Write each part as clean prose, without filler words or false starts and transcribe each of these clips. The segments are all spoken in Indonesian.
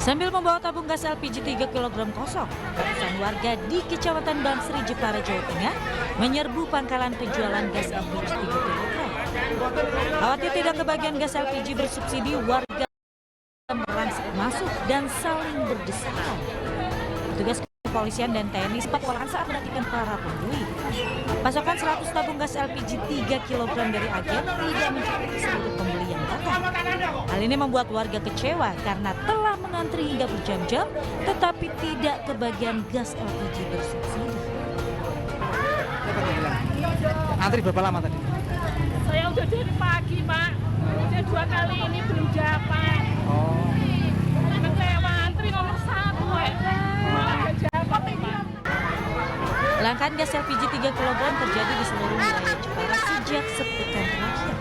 Sambil membawa tabung gas LPG 3 kg kosong, ratusan warga di Kecamatan Bangsri, Jepara, Jawa Tengah menyerbu pangkalan penjualan gas LPG 3 kg. Khawatir tidak kebagian gas LPG bersubsidi, warga merangsek masuk dan saling berdesakan. Petugas kepolisian dan TNI sempat kewalahan saat menertibkan para pembeli. Pasokan 100 tabung gas LPG 3 kg dari agen tidak mencapai seluruh pembeli yang datang. Hal ini membuat warga kecewa karena telah mengantri hingga berjam-jam tetapi tidak kebagian gas LPG bersubsidi. Antri berapa lama tadi? Saya udah dari pagi, Pak. Udah 2 kali ini belum dapat. Oh. Kecewa, antri nomor 1, malah gak dapat, Pak. Kelangkaan gas LPG 3 kg terjadi di seluruh wilayah Jepara sejak sepekan terakhir.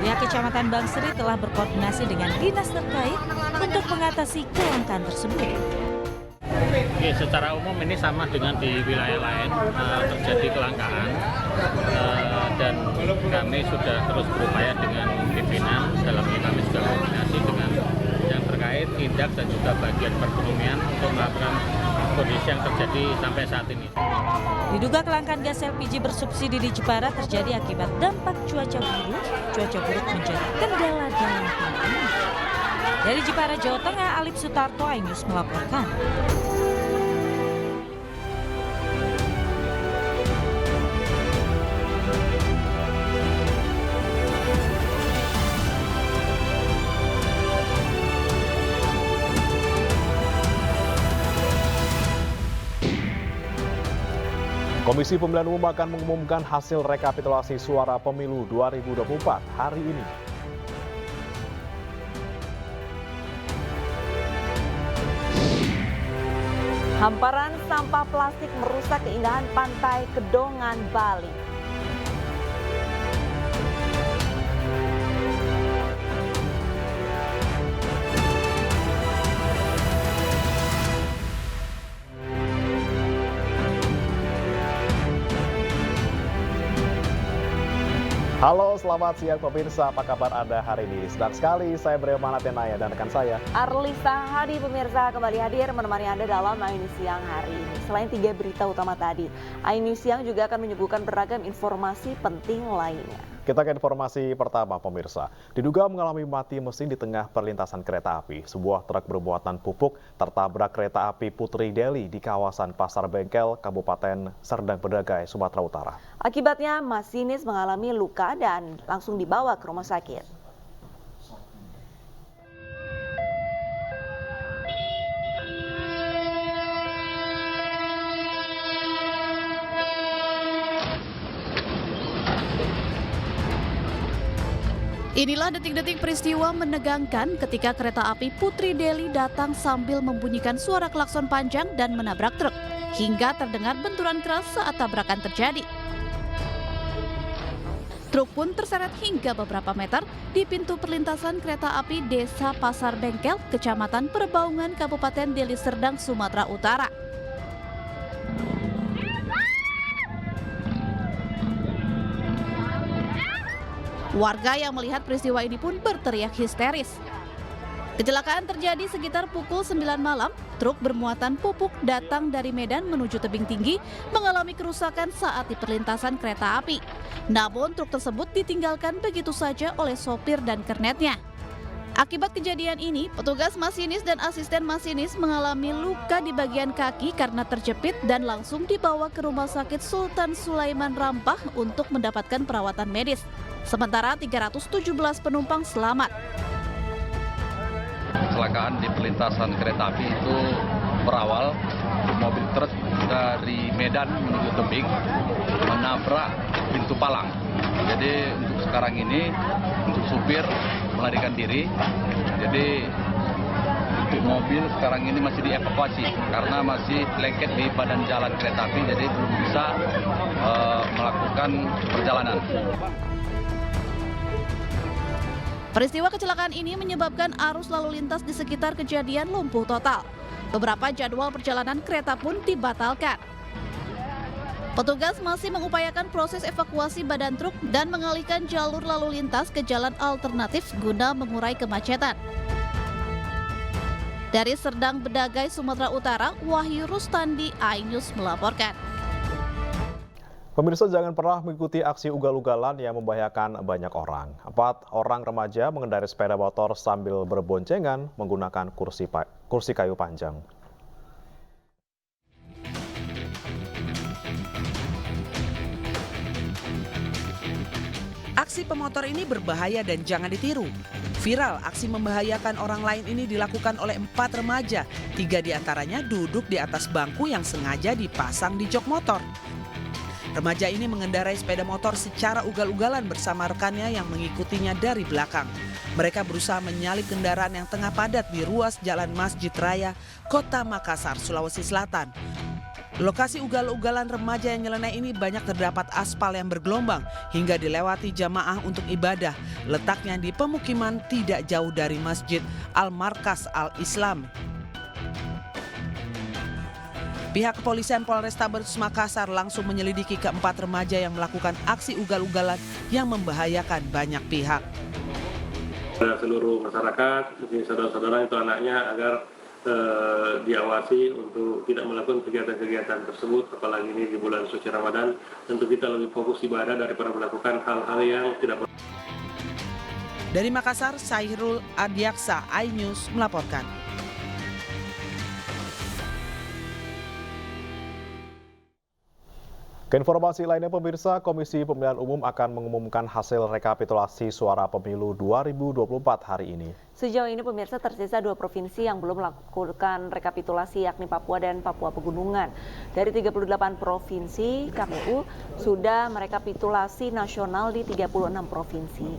Pihak Kecamatan Bangsri telah berkoordinasi dengan dinas terkait untuk mengatasi kelangkaan tersebut. Oke, secara umum ini sama dengan di wilayah lain terjadi kelangkaan dan kami sudah terus berupaya dengan pimpinan dalam ini kami juga koordinasi dengan yang terkait tindak dan juga bagian perekonomian untuk melakukan kondisi yang terjadi sampai saat ini. Diduga kelangkaan gas LPG bersubsidi di Jepara terjadi akibat dampak cuaca buruk. Cuaca buruk menjadi kendala dalam hal ini. Dari Jepara, Jawa Tengah, Alip Sutarto, iNews melaporkan. Komisi Pemilihan Umum akan mengumumkan hasil rekapitulasi suara pemilu 2024 hari ini. Hamparan sampah plastik merusak keindahan pantai Kedongan, Bali. Halo, selamat siang pemirsa. Apa kabar Anda hari ini? Senang sekali saya Breman Atenaya dan rekan saya Arlisa Hadi, pemirsa kembali hadir menemani Anda dalam iNews Siang hari ini. Selain 3 berita utama tadi, iNews Siang juga akan menyuguhkan beragam informasi penting lainnya. Kita ke informasi pertama pemirsa. Diduga mengalami mati mesin di tengah perlintasan kereta api. Sebuah truk bermuatan pupuk tertabrak kereta api Putri Deli di kawasan Pasar Bengkel, Kabupaten Serdang Bedagai, Sumatera Utara. Akibatnya masinis mengalami luka dan langsung dibawa ke rumah sakit. Inilah detik-detik peristiwa menegangkan ketika kereta api Putri Deli datang sambil membunyikan suara klakson panjang dan menabrak truk, hingga terdengar benturan keras saat tabrakan terjadi. Truk pun terseret hingga beberapa meter di pintu perlintasan kereta api Desa Pasar Bengkel, Kecamatan Perbaungan, Kabupaten Deli Serdang, Sumatera Utara. Warga yang melihat peristiwa ini pun berteriak histeris. Kecelakaan terjadi sekitar pukul 9 malam. Truk bermuatan pupuk datang dari Medan menuju Tebing Tinggi mengalami kerusakan saat di perlintasan kereta api. Namun truk tersebut ditinggalkan begitu saja oleh sopir dan kernetnya. Akibat kejadian ini, petugas masinis dan asisten masinis mengalami luka di bagian kaki karena terjepit dan langsung dibawa ke Rumah Sakit Sultan Sulaiman Rampah untuk mendapatkan perawatan medis. Sementara 317 penumpang selamat. Kecelakaan di perlintasan kereta api itu berawal mobil truk dari Medan menuju Tebing menabrak pintu palang. Jadi untuk sekarang ini untuk supir melarikan diri. Jadi untuk mobil sekarang ini masih dievakuasi karena masih lengket di badan jalan kereta api, jadi belum bisa melakukan perjalanan. Peristiwa kecelakaan ini menyebabkan arus lalu lintas di sekitar kejadian lumpuh total. Beberapa jadwal perjalanan kereta pun dibatalkan. Petugas masih mengupayakan proses evakuasi badan truk dan mengalihkan jalur lalu lintas ke jalan alternatif guna mengurai kemacetan. Dari Serdang Bedagai, Sumatera Utara, Wahyu Rustandi, iNews melaporkan. Pemirsa, jangan pernah mengikuti aksi ugal-ugalan yang membahayakan banyak orang. 4 orang remaja mengendarai sepeda motor sambil berboncengan menggunakan kursi kayu panjang. Aksi pemotor ini berbahaya dan jangan ditiru. Viral, aksi membahayakan orang lain ini dilakukan oleh 4 remaja. 3 diantaranya duduk di atas bangku yang sengaja dipasang di jok motor. Remaja ini mengendarai sepeda motor secara ugal-ugalan bersama rekannya yang mengikutinya dari belakang. Mereka berusaha menyalip kendaraan yang tengah padat di ruas Jalan Masjid Raya, Kota Makassar, Sulawesi Selatan. Lokasi ugal-ugalan remaja yang nyeleneh ini banyak terdapat aspal yang bergelombang hingga dilewati jamaah untuk ibadah. Letaknya di pemukiman tidak jauh dari Masjid Al-Markas Al-Islam. Pihak kepolisian Polrestabes Makassar langsung menyelidiki keempat remaja yang melakukan aksi ugal-ugalan yang membahayakan banyak pihak. Seluruh masyarakat, saudara-saudara itu anaknya agar diawasi untuk tidak melakukan kegiatan-kegiatan tersebut, apalagi ini di bulan suci Ramadan, tentu kita lebih fokus ibadah daripada melakukan hal-hal yang tidak. Dari Makassar, Sairul Adiaksa, iNews melaporkan. Keinformasi lainnya, pemirsa, Komisi Pemilihan Umum akan mengumumkan hasil rekapitulasi suara pemilu 2024 hari ini. Sejauh ini pemirsa tersisa 2 provinsi yang belum melakukan rekapitulasi, yakni Papua dan Papua Pegunungan. Dari 38 provinsi, KPU sudah merekapitulasi nasional di 36 provinsi.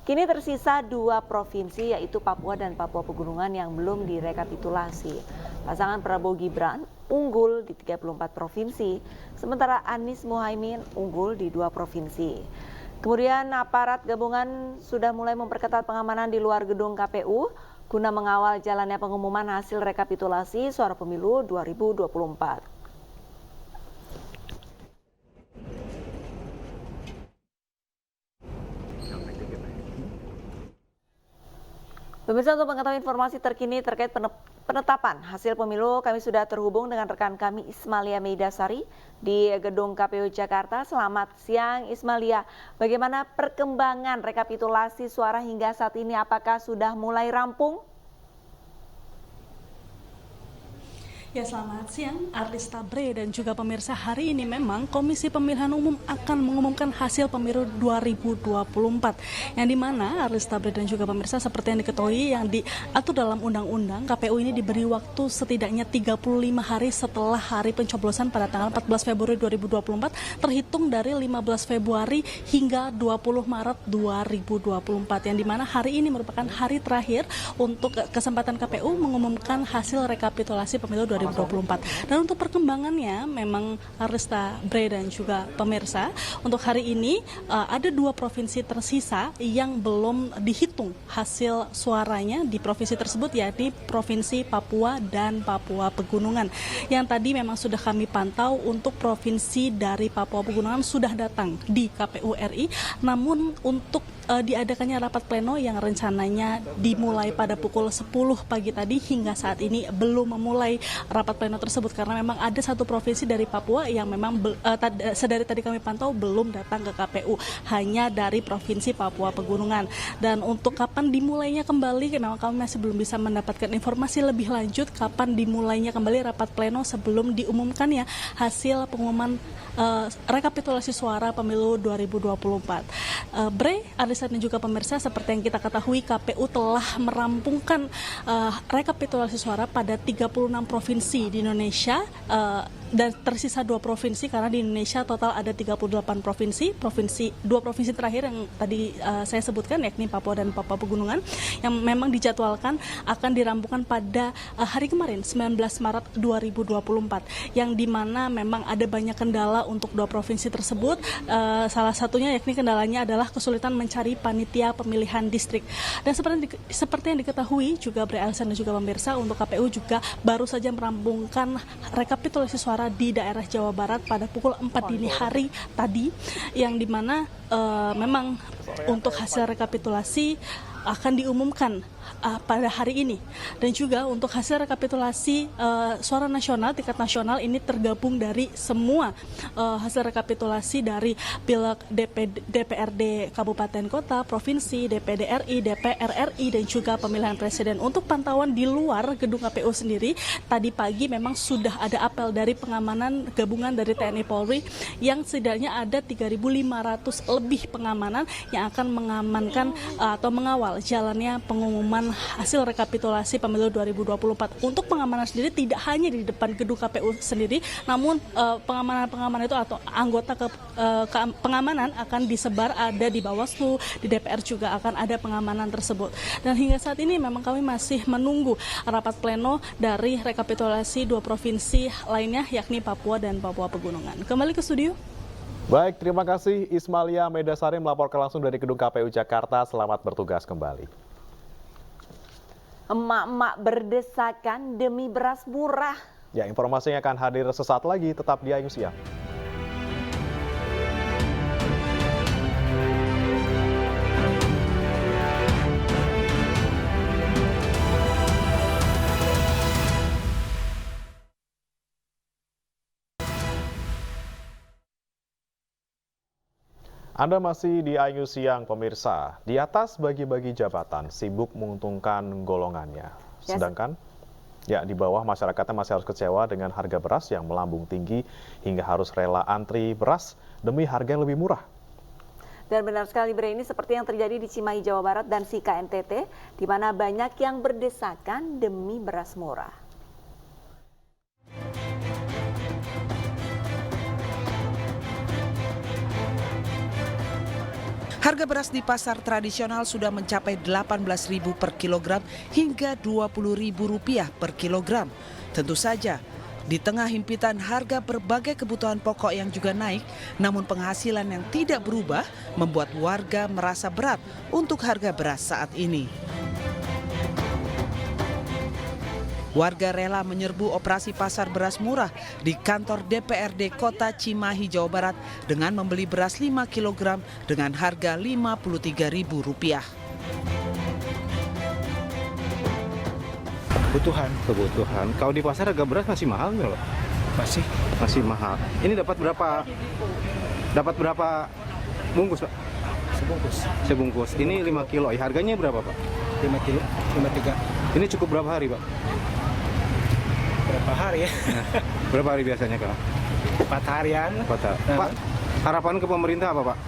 Kini tersisa 2 provinsi, yaitu Papua dan Papua Pegunungan yang belum direkapitulasi. Pasangan Prabowo Gibran unggul di 34 provinsi, sementara Anies Muhaimin unggul di 2 provinsi. Kemudian aparat gabungan sudah mulai memperketat pengamanan di luar gedung KPU guna mengawal jalannya pengumuman hasil rekapitulasi suara pemilu 2024. Pemirsa, untuk mengetahui informasi terkini terkait penetapan hasil pemilu, kami sudah terhubung dengan rekan kami Ismalia Meidasari di Gedung KPU Jakarta. Selamat siang Ismalia, bagaimana perkembangan rekapitulasi suara hingga saat ini? Apakah sudah mulai rampung? Ya, selamat siang Arlista Bre dan juga pemirsa. Hari ini memang Komisi Pemilihan Umum akan mengumumkan hasil pemilu 2024 yang dimana Arlista Bre dan juga pemirsa, seperti yang diketahui yang diatur dalam undang-undang, KPU ini diberi waktu setidaknya 35 hari setelah hari pencoblosan pada tanggal 14 Februari 2024 terhitung dari 15 Februari hingga 20 Maret 2024 yang dimana hari ini merupakan hari terakhir untuk kesempatan KPU mengumumkan hasil rekapitulasi pemilu 2024. Dan untuk perkembangannya memang Arlista Bre dan juga pemirsa, untuk hari ini ada 2 provinsi tersisa yang belum dihitung hasil suaranya di provinsi tersebut, yakni Provinsi Papua dan Papua Pegunungan. Yang tadi memang sudah kami pantau, untuk provinsi dari Papua Pegunungan sudah datang di KPU RI, namun untuk diadakannya rapat pleno yang rencananya dimulai pada pukul 10 pagi tadi hingga saat ini belum memulai rapat pleno tersebut karena memang ada 1 provinsi dari Papua yang memang sedari tadi kami pantau belum datang ke KPU, hanya dari Provinsi Papua Pegunungan. Dan untuk kapan dimulainya kembali, memang kami masih belum bisa mendapatkan informasi lebih lanjut kapan dimulainya kembali rapat pleno sebelum diumumkannya hasil pengumuman rekapitulasi suara pemilu 2024. Bre, Arlista dan juga pemirsa, seperti yang kita ketahui, KPU telah merampungkan rekapitulasi suara pada 36 provinsi di Indonesia dan tersisa 2 provinsi karena di Indonesia total ada 38 provinsi. 2 provinsi terakhir yang tadi saya sebutkan, yakni Papua dan Papua Pegunungan, yang memang dijadwalkan akan dirampungkan pada hari kemarin 19 Maret 2024 yang dimana memang ada banyak kendala untuk 2 provinsi tersebut. Salah satunya yakni kendalanya adalah kesulitan mencari panitia pemilihan distrik. Dan seperti yang diketahui juga Bre, Alsan dan juga pemirsa, untuk KPU juga baru saja merampungkan rekapitulasi suara di daerah Jawa Barat pada pukul 4 dini hari tadi, yang dimana memang untuk hasil rekapitulasi akan diumumkan pada hari ini, dan juga untuk hasil rekapitulasi suara nasional tingkat nasional ini tergabung dari semua hasil rekapitulasi dari pileg DPRD Kabupaten Kota, Provinsi, DPD RI, DPR RI, dan juga pemilihan presiden. Untuk pantauan di luar gedung KPU sendiri, tadi pagi memang sudah ada apel dari pengamanan gabungan dari TNI Polri yang setidaknya ada 3.500 lebih pengamanan yang akan mengamankan atau mengawal jalannya pengumuman hasil rekapitulasi pemilu 2024. Untuk pengamanan sendiri tidak hanya di depan gedung KPU sendiri, namun pengamanan itu atau anggota pengamanan akan disebar ada di Bawaslu, di DPR juga akan ada pengamanan tersebut. Dan hingga saat ini memang kami masih menunggu rapat pleno dari rekapitulasi 2 provinsi lainnya, yakni Papua dan Papua Pegunungan. Kembali ke studio. Baik, terima kasih Ismalia Medasari melaporkan langsung dari gedung KPU Jakarta. Selamat bertugas kembali. Emak-emak berdesakan demi beras murah. Ya, informasinya akan hadir sesaat lagi, tetap di Ayu Siang. Anda masih di Ayu Siang, pemirsa. Di atas bagi-bagi jabatan, sibuk menguntungkan golongannya. Sedangkan di bawah masyarakatnya masih harus kecewa dengan harga beras yang melambung tinggi hingga harus rela antri beras demi harga yang lebih murah. Dan benar sekali, Bre, ini seperti yang terjadi di Cimahi, Jawa Barat dan Sika NTT, di mana banyak yang berdesakan demi beras murah. Harga beras di pasar tradisional sudah mencapai Rp18.000 per kilogram hingga Rp20.000 per kilogram. Tentu saja, di tengah himpitan harga berbagai kebutuhan pokok yang juga naik, namun penghasilan yang tidak berubah membuat warga merasa berat untuk harga beras saat ini. Warga rela menyerbu operasi pasar beras murah di kantor DPRD Kota Cimahi, Jawa Barat dengan membeli beras 5 kg dengan harga Rp53.000. Kebutuhan. Kalau di pasar harga beras masih mahal nggak, Pak? Masih mahal. Ini dapat berapa bungkus, Pak? Sebungkus. Ini 5 kilo. Harganya berapa, Pak? 5 kilo, 53. Ini cukup berapa hari, Pak? Berapa hari ya? Berapa hari biasanya, Kak? 4 harian. Pak, harapan ke pemerintah apa, Pak?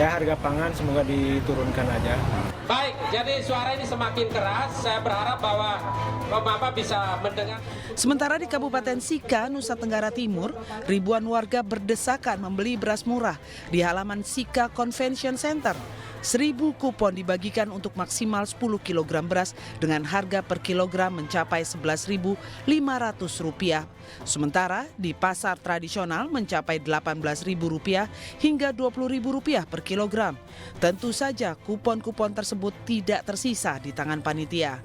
Ya, harga pangan semoga diturunkan aja. Baik, jadi suara ini semakin keras. Saya berharap bahwa Bapak bisa mendengar. Sementara di Kabupaten Sika, Nusa Tenggara Timur, ribuan warga berdesakan membeli beras murah di halaman Sika Convention Center. 1.000 kupon dibagikan untuk maksimal 10 kg beras dengan harga per kilogram mencapai Rp11.500. Sementara di pasar tradisional mencapai Rp18.000 hingga Rp20.000 per kilogram. Tentu saja kupon-kupon tersebut tidak tersisa di tangan panitia.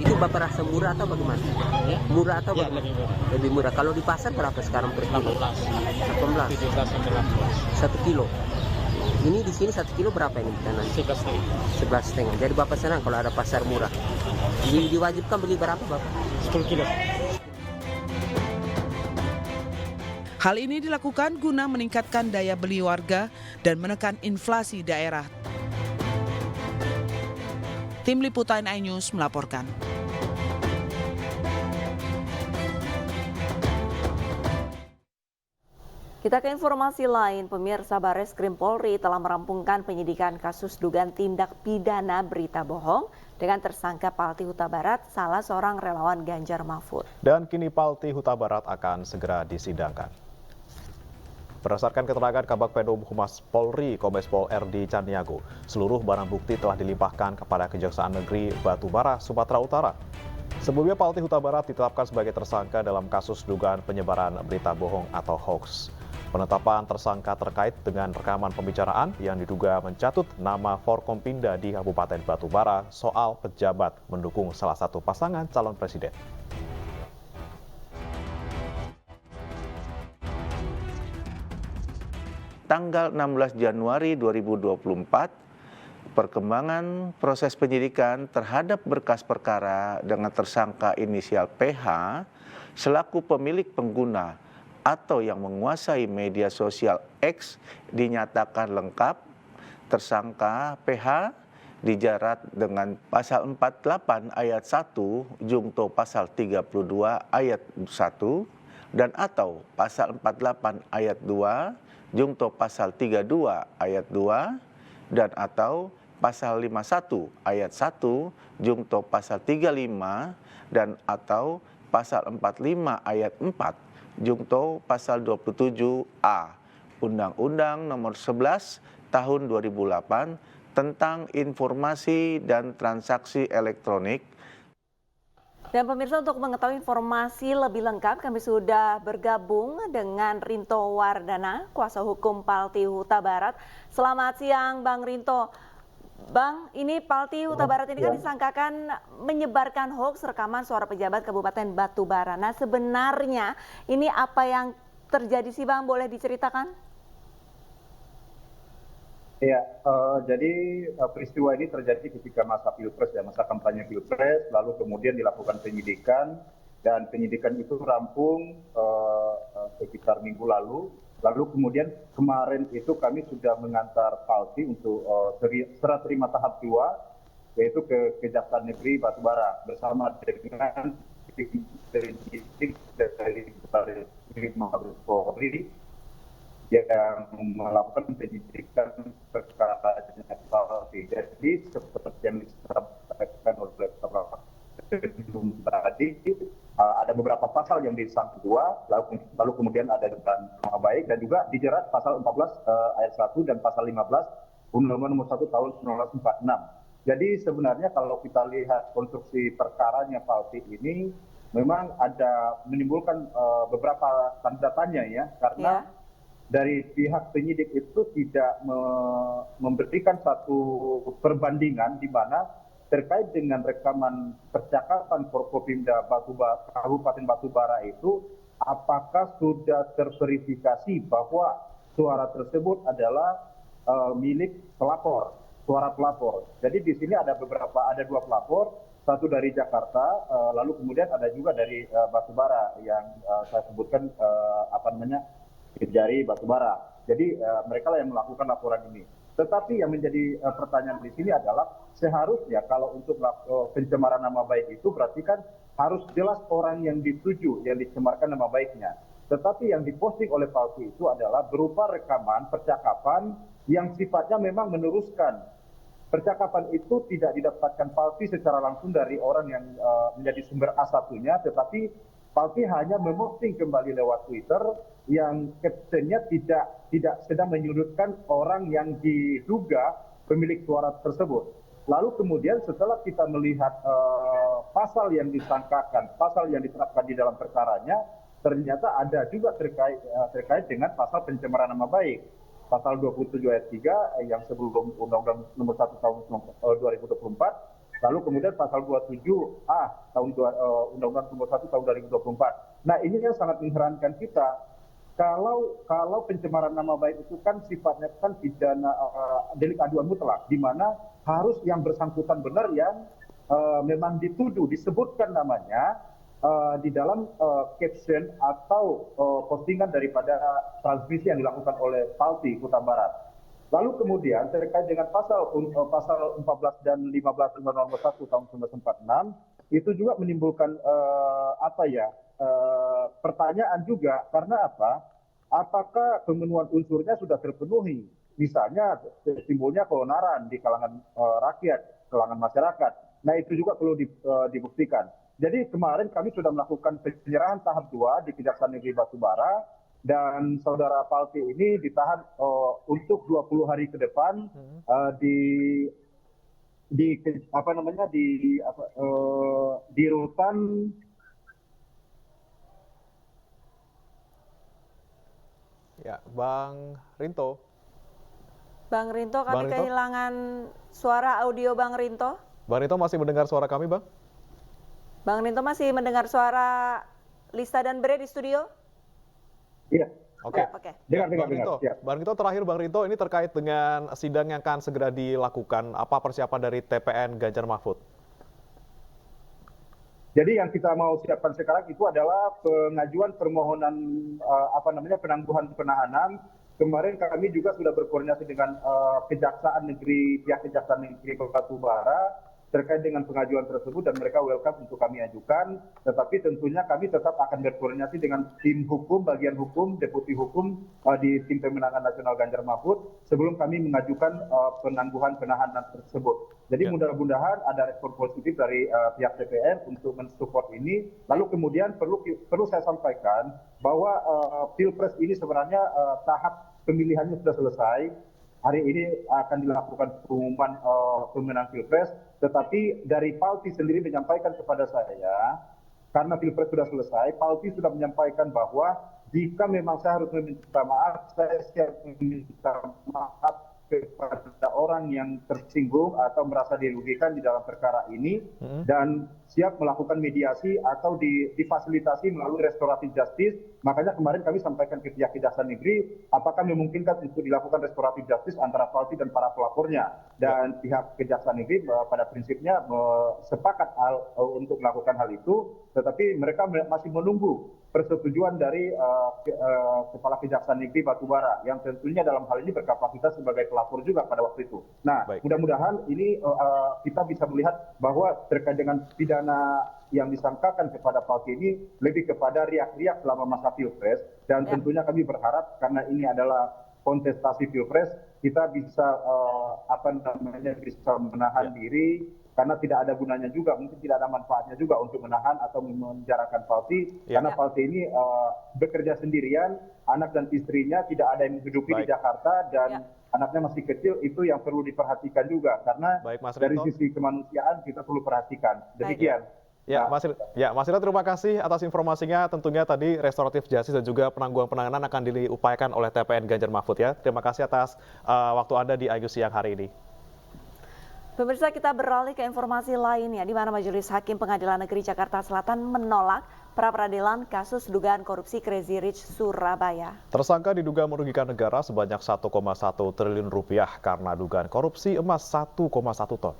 Itu Bapak rasa murah atau bagaimana? Ya? Murah atau bagaimana? Lebih murah. Kalau di pasar berapa sekarang per kilo? 18. 1 kilo. Ini di sini 1 kilo berapa ini? 11,5. Jadi Bapak senang kalau ada pasar murah. Diwajibkan beli berapa, Bapak? 10 kilo. Hal ini dilakukan guna meningkatkan daya beli warga dan menekan inflasi daerah. Tim Liputan iNews melaporkan. Kita ke informasi lain, pemirsa. Bareskrim Polri telah merampungkan penyidikan kasus dugaan tindak pidana berita bohong dengan tersangka Palti Huta Barat, salah seorang relawan Ganjar Mahfud. Dan kini Palti Huta Barat akan segera disidangkan. Berdasarkan keterangan Kabag Penum Humas Polri, Kombes Pol RD Caniago, seluruh barang bukti telah dilimpahkan kepada Kejaksaan Negeri Batubara, Sumatera Utara. Sebelumnya Palti Huta Barat ditetapkan sebagai tersangka dalam kasus dugaan penyebaran berita bohong atau hoax. Penetapan tersangka terkait dengan rekaman pembicaraan yang diduga mencatut nama Forkompinda di Kabupaten Batubara soal pejabat mendukung salah satu pasangan calon presiden. tanggal 16 Januari 2024, perkembangan proses penyidikan terhadap berkas perkara dengan tersangka inisial PH selaku pemilik pengguna atau yang menguasai media sosial X dinyatakan lengkap. Tersangka PH dijerat dengan pasal 48 ayat 1 jungto pasal 32 ayat 1 dan atau pasal 48 ayat 2 jungto pasal 32 ayat 2 dan atau pasal 51 ayat 1 jungto pasal 35 dan atau pasal 45 ayat 4 jungto pasal 27A Undang-Undang Nomor 11 Tahun 2008 tentang Informasi dan Transaksi Elektronik. Dan pemirsa, untuk mengetahui informasi lebih lengkap, kami sudah bergabung dengan Rinto Wardana, kuasa hukum Palti Huta Barat. Selamat siang, Bang Rinto. Bang, ini Palti Huta Barat ini kan disangkakan menyebarkan hoaks rekaman suara pejabat Kabupaten Batubara. Nah, sebenarnya ini apa yang terjadi sih, Bang? Boleh diceritakan? Ya, jadi peristiwa ini terjadi ketika masa Pilpres, ya, masa kampanye Pilpres, lalu kemudian dilakukan penyidikan, dan penyidikan itu rampung sekitar minggu lalu kemudian kemarin itu kami sudah mengantar Palti untuk serah terima tahap 2, yaitu ke Kejaksaan Negeri Batubara bersama dengan tim penyidik dari Mabes Polri yang melakukan penyidikan perkara Palti. Jadi seperti yang disampaikan oleh Bapak tadi, ada beberapa pasal yang disangka 2, lalu kemudian ada dugaan nama baik dan juga dijerat pasal 14 ayat 1 dan pasal 15 Undang-Undang Nomor 1 Tahun 1946. Jadi sebenarnya kalau kita lihat konstruksi perkaranya Palti ini memang ada menimbulkan beberapa tanda tanya ya, karena dari pihak penyidik itu tidak memberikan satu perbandingan di mana terkait dengan rekaman percakapan Forkopimda Kabupaten Batubara itu, apakah sudah terverifikasi bahwa suara tersebut adalah milik pelapor, suara pelapor. Jadi di sini ada 2 pelapor, satu dari Jakarta, lalu kemudian ada juga dari Batubara yang saya sebutkan Kejari Batubara. Jadi mereka lah yang melakukan laporan ini. Tetapi yang menjadi pertanyaan di sini adalah seharusnya kalau untuk pencemaran nama baik itu berarti kan harus jelas orang yang dituju, yang dicemarkan nama baiknya. Tetapi yang diposting oleh Palti itu adalah berupa rekaman percakapan yang sifatnya memang meneruskan. Percakapan itu tidak didapatkan Palti secara langsung dari orang yang menjadi sumber A1-nya, tetapi Palti hanya memposting kembali lewat Twitter yang captionnya tidak sedang menyudutkan orang yang diduga pemilik suara tersebut. Lalu kemudian setelah kita melihat pasal yang disangkakan, pasal yang diterapkan di dalam perkaranya, ternyata ada juga terkait dengan pasal pencemaran nama baik. Pasal 27 ayat 3 yang sebelum Undang-Undang Nomor 1 Tahun 2024. Lalu kemudian pasal 27A Undang-Undang Nomor 1 Tahun 2024. Nah, ini yang sangat mengherankan kita. Kalau pencemaran nama baik itu kan sifatnya kan pidana delik aduan mutlak, di mana harus yang bersangkutan benar yang memang dituduh, disebutkan namanya di dalam caption atau postingan daripada transmisi yang dilakukan oleh Palti Huta Barat. Lalu kemudian terkait dengan pasal 14 dan 15 Undang-Undang Nomor 1 Tahun 1946 itu juga menimbulkan pertanyaan juga, karena apa? Apakah pemenuhan unsurnya sudah terpenuhi? Misalnya timbulnya keonaran di kalangan rakyat, kalangan masyarakat. Nah, itu juga perlu dibuktikan. Jadi kemarin kami sudah melakukan penyerahan tahap 2 di Kejaksaan Negeri Batubara, dan saudara Palti ini ditahan untuk 20 hari ke depan di rutan ya, Bang Rinto. Bang Rinto, kami kehilangan suara audio Bang Rinto. Bang Rinto masih mendengar suara kami, Bang? Bang Rinto masih mendengar suara Lista dan Bre di studio? Iya, Oke. Dengar. Bang Rinto terakhir Bang Rinto, ini terkait dengan sidang yang akan segera dilakukan. Apa persiapan dari TPN Ganjar Mahfud? Jadi yang kita mau siapkan sekarang itu adalah pengajuan permohonan penangguhan penahanan. Kemarin kami juga sudah berkoordinasi dengan pihak Kejaksaan Negeri Batubara terkait dengan pengajuan tersebut dan mereka welcome untuk kami ajukan. Tetapi tentunya kami tetap akan berkoordinasi dengan tim hukum, bagian hukum, deputi hukum di tim pemenangan nasional Ganjar Mahfud sebelum kami mengajukan penangguhan penahanan tersebut. Jadi mudah-mudahan ada respon positif dari pihak DPR untuk mensupport ini. Lalu kemudian perlu saya sampaikan bahwa Pilpres ini sebenarnya tahap pemilihannya sudah selesai. Hari ini akan dilakukan pengumuman pemenang Pilpres, tetapi dari PALTI sendiri menyampaikan kepada saya, karena Pilpres sudah selesai, PALTI sudah menyampaikan bahwa jika memang saya harus meminta maaf, saya siap meminta maaf kepada orang yang tersinggung atau merasa dirugikan di dalam perkara ini dan siap melakukan mediasi atau difasilitasi melalui restoratif justice. Makanya kemarin kami sampaikan ke pihak Kejaksaan Negeri apakah memungkinkan untuk dilakukan restoratif justice antara PALTI dan para pelapornya, dan pihak Kejaksaan Negeri pada prinsipnya sepakat untuk melakukan hal itu, tetapi mereka masih menunggu persetujuan dari Kepala Kejaksaan Negeri Batubara yang tentunya dalam hal ini berkapasitas sebagai pelapor juga pada waktu itu. Nah, mudah-mudahan ini kita bisa melihat bahwa terkait dengan pidana yang disangkakan kepada PALTI ini lebih kepada riak-riak selama masa Pilpres, dan tentunya kami berharap karena ini adalah kontestasi Pilpres, kita bisa bisa menahan diri, karena tidak ada gunanya juga, mungkin tidak ada manfaatnya juga untuk menahan atau memenjarakan PALTI, karena PALTI ini bekerja sendirian, anak dan istrinya tidak ada yang menghidupi di Jakarta, dan anaknya masih kecil, itu yang perlu diperhatikan juga, karena dari sisi kemanusiaan kita perlu perhatikan. Demikian. Mas Rinto, terima kasih atas informasinya. Tentunya tadi restoratif justice dan juga penangguhan penahanan akan diupayakan oleh TPN Ganjar Mahfud ya. Terima kasih atas waktu Anda di Ayu Siang hari ini. Pemirsa, kita beralih ke informasi lainnya, di mana Majelis Hakim Pengadilan Negeri Jakarta Selatan menolak pra-peradilan kasus dugaan korupsi Crazy Rich Surabaya. Tersangka diduga merugikan negara sebanyak 1,1 triliun rupiah karena dugaan korupsi emas 1,1 ton.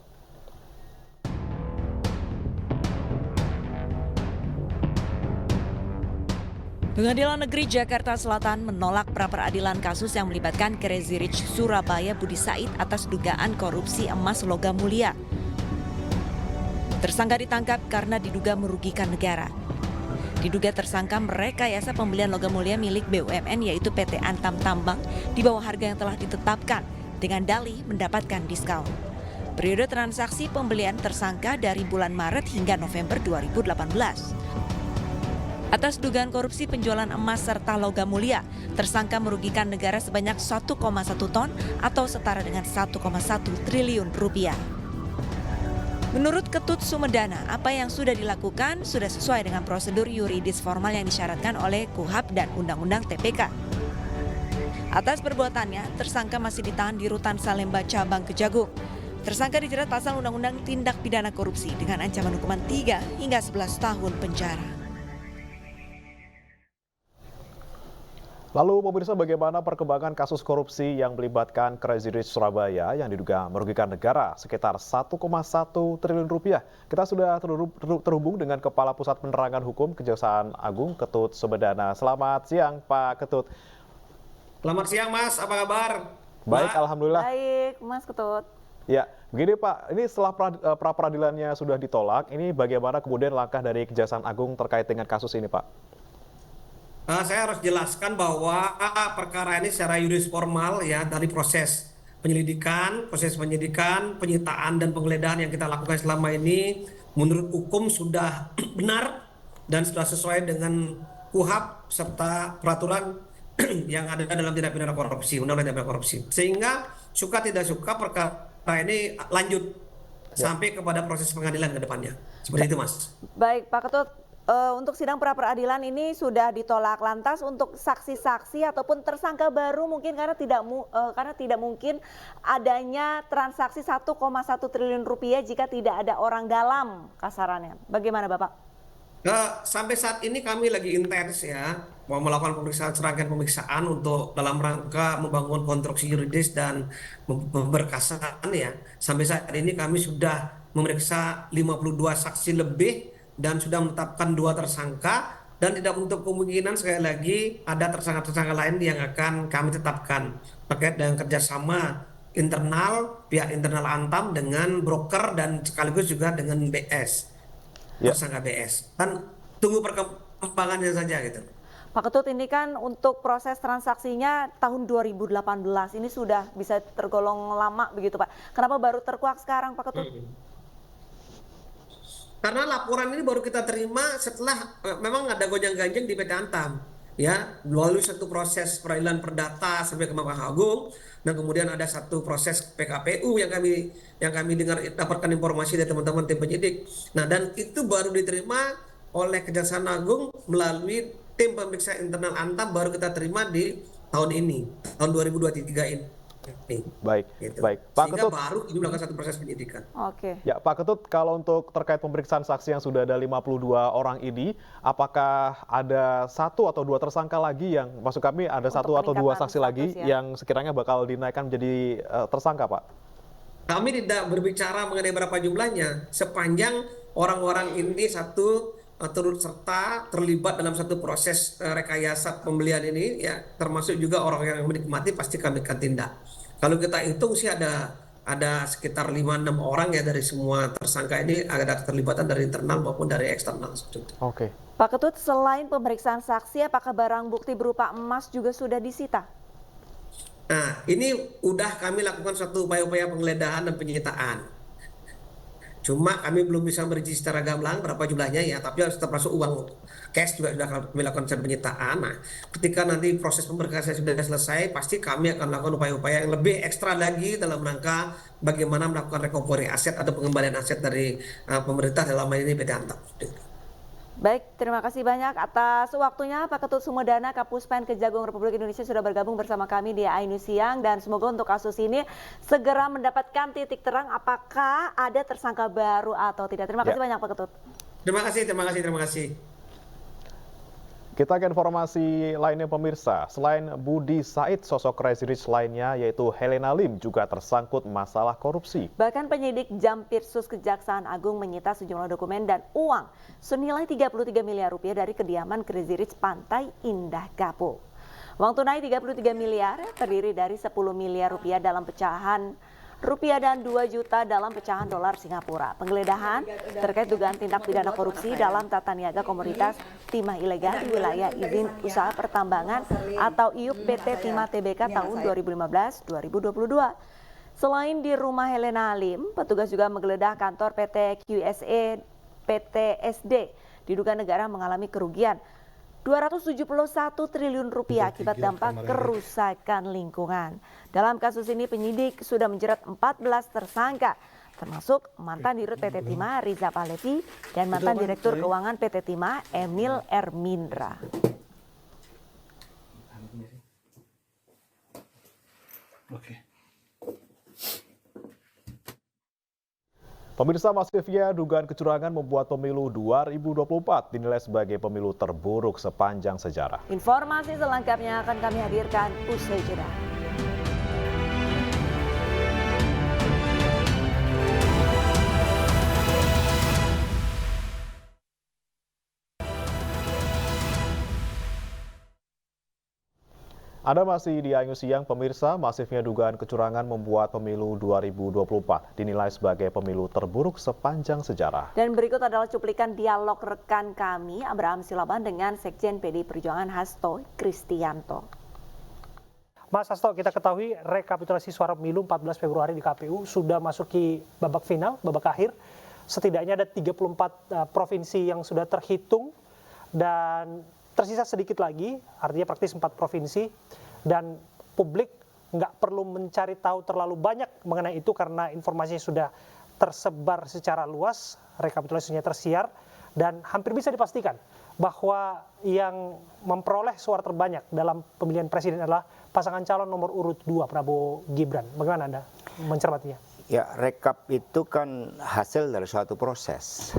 Pengadilan Negeri Jakarta Selatan menolak pra-peradilan kasus yang melibatkan Crazy Rich Surabaya Budi Said atas dugaan korupsi emas logam mulia. Tersangka ditangkap karena diduga merugikan negara. Diduga tersangka merekayasa pembelian logam mulia milik BUMN yaitu PT Antam Tambang di bawah harga yang telah ditetapkan dengan dalih mendapatkan diskon. Periode transaksi pembelian tersangka dari bulan Maret hingga November 2018. Atas dugaan korupsi penjualan emas serta logam mulia, tersangka merugikan negara sebanyak 1,1 ton atau setara dengan 1,1 triliun rupiah. Menurut Ketut Sumedana, apa yang sudah dilakukan sudah sesuai dengan prosedur yuridis formal yang disyaratkan oleh KUHP dan Undang-Undang TPK. Atas perbuatannya, tersangka masih ditahan di Rutan Salemba Cabang Kejagung. Tersangka dijerat pasal Undang-Undang Tindak Pidana Korupsi dengan ancaman hukuman 3 hingga 11 tahun penjara. Lalu pemirsa, bagaimana perkembangan kasus korupsi yang melibatkan Crazy Rich Surabaya yang diduga merugikan negara sekitar 1,1 triliun rupiah? Kita sudah terhubung dengan Kepala Pusat Penerangan Hukum Kejaksaan Agung Ketut Sumedana. Selamat siang Pak Ketut. Selamat siang Mas, apa kabar? Baik, Alhamdulillah. Baik Mas Ketut. Ya, begini Pak, ini setelah pra-peradilannya sudah ditolak, ini bagaimana kemudian langkah dari Kejaksaan Agung terkait dengan kasus ini Pak? Saya harus jelaskan bahwa perkara ini secara yuridis formal ya, dari proses penyidikan, penyitaan dan penggeledahan yang kita lakukan selama ini menurut hukum sudah benar dan sudah sesuai dengan KUHP serta peraturan yang ada dalam tindak pidana korupsi, undang-undang tindak pidana korupsi. Sehingga suka tidak suka perkara ini lanjut sampai kepada proses pengadilan ke depannya. Seperti itu Mas. Baik Pak Ketut. Untuk sidang pra-peradilan ini sudah ditolak, lantas untuk saksi-saksi ataupun tersangka baru mungkin karena tidak mungkin adanya transaksi 1,1 triliun rupiah jika tidak ada orang dalam kasarannya. Bagaimana Bapak? Sampai saat ini kami lagi intens ya melakukan serangkaian pemeriksaan untuk dalam rangka membangun konstruksi yuridis dan pemberkasan ya. Sampai saat ini kami sudah memeriksa 52 saksi lebih dan sudah menetapkan 2 tersangka dan tidak menutup kemungkinan sekali lagi ada tersangka-tersangka lain yang akan kami tetapkan terkait dengan kerjasama internal, pihak internal Antam dengan broker dan sekaligus juga dengan BS, tersangka BS. Dan tunggu perkembangannya saja gitu. Pak Ketut, ini kan untuk proses transaksinya tahun 2018, ini sudah bisa tergolong lama begitu Pak. Kenapa baru terkuak sekarang Pak Ketut? Karena laporan ini baru kita terima setelah memang ada gonjang-ganjing di PT Antam. Ya, melalui satu proses peradilan perdata sampai ke Mahkamah Agung, dan kemudian ada satu proses PKPU yang kami dengar dapatkan informasi dari teman-teman tim penyidik. Nah, dan itu baru diterima oleh Kejaksaan Agung melalui tim pemeriksa internal Antam, baru kita terima di tahun ini, tahun 2023 ini. Baik, gitu. baik. Pak Sehingga Ketut, baru ini melakukan satu proses penyidikan. Oke. Ya, Pak Ketut, kalau untuk terkait pemeriksaan saksi yang sudah ada 52 orang ini, apakah ada 1 atau 2 tersangka lagi yang, maksud kami ada Untuk 1 atau 2 saksi peningkatan lagi status, ya? yang sekiranya bakal dinaikkan menjadi tersangka, Pak? Kami tidak berbicara mengenai berapa jumlahnya, sepanjang orang-orang ini turut serta terlibat dalam satu proses rekayasa pembelian ini, ya termasuk juga orang yang menikmati, pasti kami akan tindak. Kalau kita hitung sih ada sekitar 5-6 orang ya dari semua tersangka ini, ada keterlibatan dari internal maupun dari eksternal. Oke. Pak Ketut, selain pemeriksaan saksi, apakah barang bukti berupa emas juga sudah disita? Nah, ini udah kami lakukan suatu upaya-upaya penggeledahan dan penyitaan. Cuma kami belum bisa merinci secara gamblang berapa jumlahnya ya, tapi harus termasuk uang cash juga sudah kami lakukan penyitaan. Nah, ketika nanti proses pemberkasan sudah selesai, pasti kami akan melakukan upaya-upaya yang lebih ekstra lagi dalam rangka bagaimana melakukan recovery aset atau pengembalian aset dari pemerintah dalam hal ini PT Antam. Baik, terima kasih banyak atas waktunya Pak Ketut Sumedana, Kapuspen Kejagung Republik Indonesia sudah bergabung bersama kami di iNews Siang, dan semoga untuk kasus ini segera mendapatkan titik terang apakah ada tersangka baru atau tidak. Terima kasih banyak Pak Ketut. Terima kasih. Kita ke informasi lainnya pemirsa. Selain Budi Said, sosok Crazy Rich lainnya yaitu Helena Lim juga tersangkut masalah korupsi. Bahkan penyidik Jampitsus Kejaksaan Agung menyita sejumlah dokumen dan uang senilai 33 miliar rupiah dari kediaman Crazy Rich Pantai Indah Kapuk. Uang tunai 33 miliar terdiri dari 10 miliar rupiah dalam pecahan rupiah dan 2 juta dalam pecahan dolar Singapura. Penggeledahan terkait dugaan tindak pidana korupsi dalam tata niaga komoditas timah ilegal di wilayah izin usaha pertambangan atau IUP PT Timah Tbk tahun 2015-2022. Selain di rumah Helena Lim, petugas juga menggeledah kantor PT QSE PTSD. Diduga negara mengalami kerugian 271 triliun rupiah akibat dampak kerusakan lingkungan. Dalam kasus ini penyidik sudah menjerat 14 tersangka, termasuk mantan Dirut PT Timah Riza Pahlevi dan mantan Direktur Keuangan PT Timah Emil Ermindra. Pemirsa, masifnya dugaan kecurangan membuat pemilu 2024 dinilai sebagai pemilu terburuk sepanjang sejarah. Informasi selengkapnya akan kami hadirkan usai jeda. Anda masih di iNews Siang, pemirsa. Masifnya dugaan kecurangan membuat pemilu 2024 dinilai sebagai pemilu terburuk sepanjang sejarah. Dan berikut adalah cuplikan dialog rekan kami Abraham Silaban dengan Sekjen PDI Perjuangan Hasto Kristianto. Mas Hasto, kita ketahui rekapitulasi suara pemilu 14 Februari di KPU sudah masuki babak final, babak akhir. Setidaknya ada 34 provinsi yang sudah terhitung dan tersisa sedikit lagi, artinya praktis 4 provinsi, dan publik nggak perlu mencari tahu terlalu banyak mengenai itu karena informasinya sudah tersebar secara luas, rekapitulasinya tersiar, dan hampir bisa dipastikan bahwa yang memperoleh suara terbanyak dalam pemilihan presiden adalah pasangan calon nomor urut 2 Prabowo Gibran. Bagaimana Anda mencermatinya? Ya, rekap itu kan hasil dari suatu proses.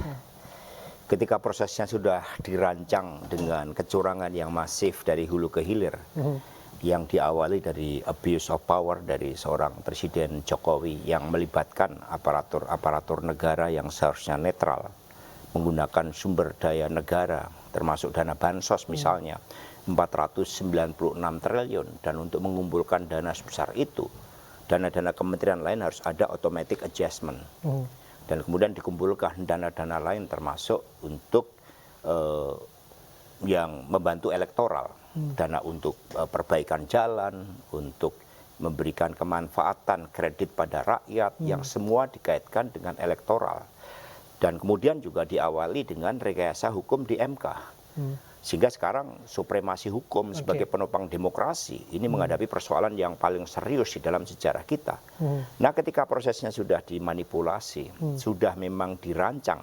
ketika prosesnya sudah dirancang dengan kecurangan yang masif dari hulu ke hilir, yang diawali dari abuse of power dari seorang Presiden Jokowi yang melibatkan aparatur negara yang seharusnya netral, menggunakan sumber daya negara, termasuk dana bansos misalnya, 496 triliun, dan untuk mengumpulkan dana sebesar itu, dana-dana kementerian lain harus ada automatic adjustment. Dan kemudian dikumpulkan dana-dana lain termasuk untuk yang membantu elektoral, dana untuk perbaikan jalan, untuk memberikan kemanfaatan kredit pada rakyat, yang semua dikaitkan dengan elektoral. Dan kemudian juga diawali dengan rekayasa hukum di MK. Sehingga sekarang supremasi hukum sebagai penopang demokrasi ini menghadapi persoalan yang paling serius di dalam sejarah kita. Nah, ketika prosesnya sudah dimanipulasi, sudah memang dirancang,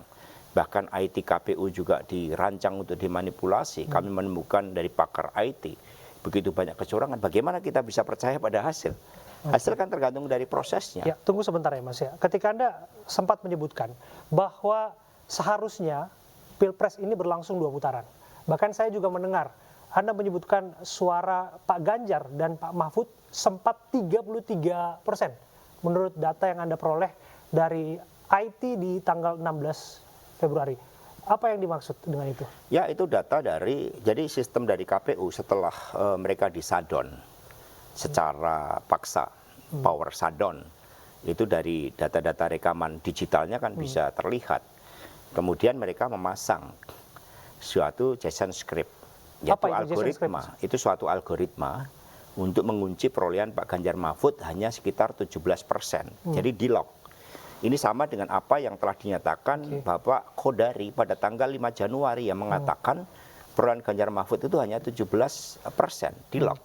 bahkan IT KPU juga dirancang untuk dimanipulasi, kami menemukan dari pakar IT begitu banyak kecurangan, bagaimana kita bisa percaya pada hasil? Hasil kan tergantung dari prosesnya. Ya, tunggu sebentar ya Mas ya. Ketika Anda sempat menyebutkan bahwa seharusnya Pilpres ini berlangsung 2 putaran. Bahkan saya juga mendengar Anda menyebutkan suara Pak Ganjar dan Pak Mahfud sempat 33% menurut data yang Anda peroleh dari IT di tanggal 16 Februari. Apa yang dimaksud dengan itu? Ya, itu data dari, jadi sistem dari KPU setelah mereka disadon secara paksa, power shutdown, itu dari data-data rekaman digitalnya kan bisa terlihat. Kemudian mereka memasang suatu JSON script, yaitu algoritma. Itu suatu algoritma untuk mengunci perolehan Pak Ganjar Mahfud hanya sekitar 17%. Jadi di-lock. Ini sama dengan apa yang telah dinyatakan Bapak Kodari pada tanggal 5 Januari yang mengatakan perolehan Ganjar Mahfud itu hanya 17%, di-lock.